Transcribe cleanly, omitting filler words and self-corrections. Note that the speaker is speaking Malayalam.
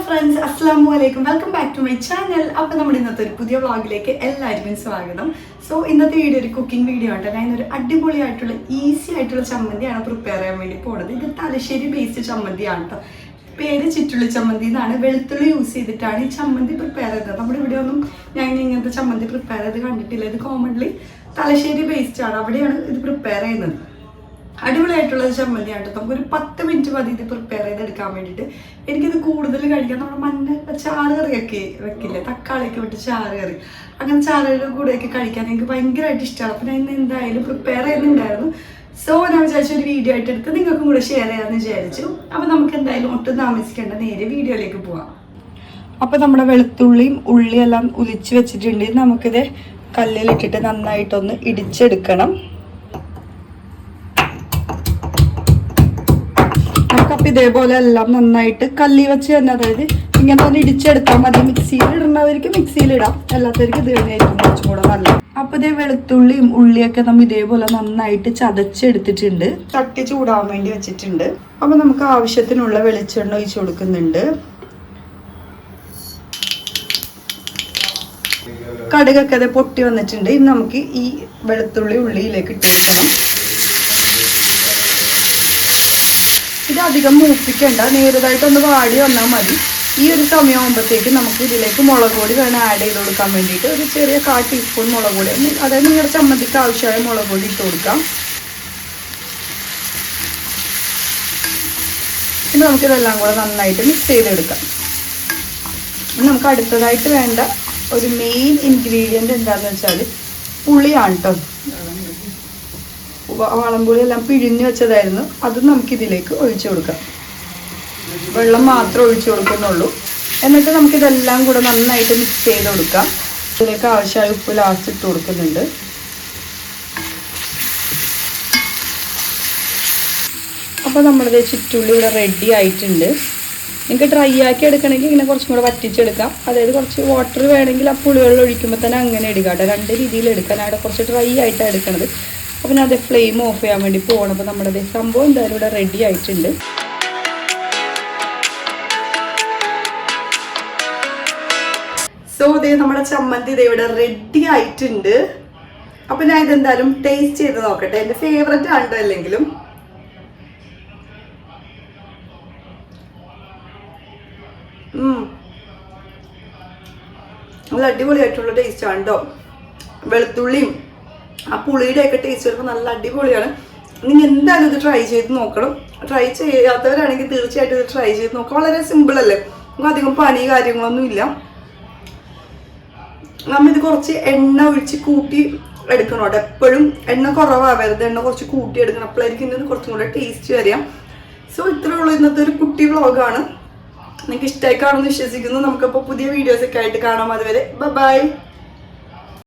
friends, Assalamualaikum. Welcome back to my channel. അപ്പോൾ നമ്മുടെ ഇന്നത്തെ ഒരു പുതിയ വ്ളോഗിലേക്ക് എല്ലാവർക്കും സ്വാഗതം. സോ ഇന്നത്തെ വീഡിയോ ഒരു കുക്കിംഗ് വീഡിയോ ആണ്. ഞാൻ ഒരു അടിപൊളിയായിട്ടുള്ള ഈസി ആയിട്ടുള്ള ചമ്മന്തിയാണ് പ്രിപ്പയർ ചെയ്യാൻ വേണ്ടി പോകുന്നത്. ഇത് തലശ്ശേരി ബേസ്ഡ് ചമ്മന്തിയാണ് കേട്ടോ. പേര് ചിറ്റുള്ളി ചമ്മന്തി എന്നാണ്. വെളുത്തുള്ളി യൂസ് ചെയ്തിട്ടാണ് ഈ ചമ്മന്തി പ്രിപ്പയർ ചെയ്തത്. നമ്മുടെ ഇവിടെ ഒന്നും ഞാൻ ഇങ്ങനത്തെ ചമ്മന്തി പ്രിപ്പയർ ചെയ്ത് കണ്ടിട്ടില്ല. ഇത് കോമൺലി തലശ്ശേരി ബേസ്ഡ് ആണ്. അവിടെയാണ് ഇത് പ്രിപ്പയർ ചെയ്യുന്നത്. അടിപൊളിയായിട്ടുള്ള ചമ്മന്തിയാണ് കേട്ടോ. നമുക്കൊരു 10 മിനിറ്റ് മതി ഇത് പ്രിപ്പയർ ചെയ്തെടുക്കാൻ വേണ്ടിയിട്ട്. എനിക്കിത് കൂടുതൽ കഴിക്കാൻ നമ്മുടെ മഞ്ഞ ചാറ് കറിയൊക്കെ വെക്കില്ലേ, തക്കാളിയൊക്കെ വിട്ട് ചാറ് കറി, അങ്ങനെ ചാറുകളുടെ കൂടെയൊക്കെ കഴിക്കാൻ എനിക്ക് ഭയങ്കരമായിട്ട് ഇഷ്ടമാണ്. അപ്പം ഞാൻ ഇന്ന് എന്തായാലും പ്രിപ്പയർ ചെയ്യുന്നുണ്ടായിരുന്നു. സോ ഞാൻ വിചാരിച്ച ഒരു വീഡിയോ ആയിട്ട് എടുത്ത് നിങ്ങൾക്കും കൂടെ ഷെയർ ചെയ്യാമെന്ന് വിചാരിച്ചു. അപ്പം നമുക്ക് എന്തായാലും ഒട്ടും താമസിക്കേണ്ട നേരെ വീഡിയോയിലേക്ക് പോവാം. അപ്പം നമ്മുടെ വെളുത്തുള്ളിയും ഉള്ളിയെല്ലാം ഉലിച്ച് വെച്ചിട്ടുണ്ട്. നമുക്കിത് കല്ലിലിട്ടിട്ട് നന്നായിട്ടൊന്ന് ഇടിച്ചെടുക്കണം. അപ്പം ഇതേപോലെ എല്ലാം നന്നായിട്ട് കല്ലി വെച്ച് തന്നെ, അതായത് ഇങ്ങനെ ഒന്ന് ഇടിച്ചെടുത്താൽ മതി. മിക്സിയിൽ ഇടുന്നവർക്ക് മിക്സിയിലിടാം, അല്ലാത്തവർക്ക് ഇത് തന്നെയായിരിക്കും കുറച്ചും കൂടെ നല്ലത്. അപ്പം ഇതേ വെളുത്തുള്ളിയും ഉള്ളിയൊക്കെ നമ്മൾ ഇതേപോലെ നന്നായിട്ട് ചതച്ചെടുത്തിട്ടുണ്ട്. ചട്ടി ചൂടാവാൻ വേണ്ടി വെച്ചിട്ടുണ്ട്. അപ്പം നമുക്ക് ആവശ്യത്തിനുള്ള വെളിച്ചെണ്ണ ഒഴിച്ചു കൊടുക്കുന്നുണ്ട്. കടുകൊക്കെ അത് പൊട്ടി വന്നിട്ടുണ്ട്. ഇനി നമുക്ക് ഈ വെളുത്തുള്ളി ഉള്ളിയിലേക്ക് ഇട്ട് കൊടുക്കണം. ഇത് അധികം മൂപ്പിക്കണ്ട, നേരിയതായിട്ടൊന്ന് വാടി വന്നാൽ മതി. ഈ ഒരു സമയമാകുമ്പോഴത്തേക്ക് നമുക്ക് ഇതിലേക്ക് മുളക് പൊടി വേണം ആഡ് ചെയ്ത് കൊടുക്കാൻ വേണ്ടിയിട്ട്. ഒരു ചെറിയ 1/4 ടീസ്പൂൺ മുളക് പൊടി, അതായത് നിങ്ങളുടെ ചമ്മന്തിക്ക് ആവശ്യമായ മുളക് പൊടി ഇട്ട് കൊടുക്കാം. ഇനി നമുക്കിതെല്ലാം കൂടെ നന്നായിട്ട് മിക്സ് ചെയ്തെടുക്കാം. നമുക്ക് അടുത്തതായിട്ട് വേണ്ട ഒരു മെയിൻ ഇൻഗ്രീഡിയൻറ്റ് എന്താണെന്ന് വെച്ചാൽ പുളിയാണ് കേട്ടോ. വാളംപുളി എല്ലാം പിഴിഞ്ഞ് വെച്ചതായിരുന്നു. അത് നമുക്കിതിലേക്ക് ഒഴിച്ചു കൊടുക്കാം. വെള്ളം മാത്രം ഒഴിച്ചു കൊടുക്കുന്നുള്ളൂ. എന്നിട്ട് നമുക്കിതെല്ലാം കൂടെ നന്നായിട്ട് മിക്സ് ചെയ്ത് കൊടുക്കാം. ഇതിലേക്ക് ആവശ്യമായ ഉപ്പ് ലാസ്റ്റ് ഇട്ട് കൊടുക്കുന്നുണ്ട്. അപ്പോൾ നമ്മുടെ ചുറ്റുള്ളി ഇവിടെ റെഡി ആയിട്ടുണ്ട്. നിങ്ങൾക്ക് ഡ്രൈ ആക്കി എടുക്കണമെങ്കിൽ ഇങ്ങനെ കുറച്ചും കൂടെ വറ്റിച്ചെടുക്കാം. അതായത് കുറച്ച് വാട്ടർ വേണമെങ്കിൽ ആ പുളിവെള്ളം ഒഴിക്കുമ്പോൾ തന്നെ അങ്ങനെ എടുക്കാം. 2 രീതിയിൽ എടുക്കാൻ. അവിടെ കുറച്ച് ഡ്രൈ ആയിട്ടാണ് എടുക്കണത്. അപ്പം അത് ഫ്ലെയിം ഓഫ് ചെയ്യാൻ വേണ്ടി പോകണം. അപ്പോൾ നമ്മുടെ സംഭവം എന്തായാലും ഇവിടെ റെഡി ആയിട്ടുണ്ട്. സോ ഇതേ നമ്മുടെ ചമ്മന്തി ഇത് ഇവിടെ റെഡി ആയിട്ടുണ്ട്. അപ്പം ഞാൻ ഇതെന്തായാലും ടേസ്റ്റ് ചെയ്ത് നോക്കട്ടെ. എൻ്റെ ഫേവററ്റ് ആണ് അല്ലെങ്കിലും. നല്ല അടിപൊളിയായിട്ടുള്ള ടേസ്റ്റ് ആണ് കേട്ടോ. വെളുത്തുള്ളിയും ആ പുളിയുടെയൊക്കെ ടേസ്റ്റ് വരുമ്പോൾ നല്ല അടിപൊളിയാണ്. നിങ്ങൾ എന്തായാലും ഇത് ട്രൈ ചെയ്ത് നോക്കണം. ട്രൈ ചെയ്യാത്തവരാണെങ്കിൽ തീർച്ചയായിട്ടും ഇത് ട്രൈ ചെയ്ത് നോക്കാം. വളരെ സിമ്പിൾ അല്ലേ, നമുക്ക് അധികം പണി കാര്യങ്ങളൊന്നും ഇല്ല. നമ്മളിത് കുറച്ച് എണ്ണ ഒഴിച്ച് കൂട്ടി എടുക്കണം കേട്ടോ. എപ്പോഴും എണ്ണ കുറവാവരുത്, എണ്ണ കുറച്ച് കൂട്ടി എടുക്കണം. അപ്പോഴായിരിക്കും ഇത് കുറച്ചും കൂടെ ടേസ്റ്റ് വരിക. സോ ഇത്രയേ ഉള്ളൂ ഇന്നത്തെ ഒരു കുട്ടി വ്ളോഗാണ്. നിങ്ങൾക്ക് ഇഷ്ടമായി കാണുമെന്ന് വിശ്വസിക്കുന്നു. നമുക്കപ്പോൾ പുതിയ വീഡിയോസൊക്കെ ആയിട്ട് കാണാം. അതുവരെ ബൈ.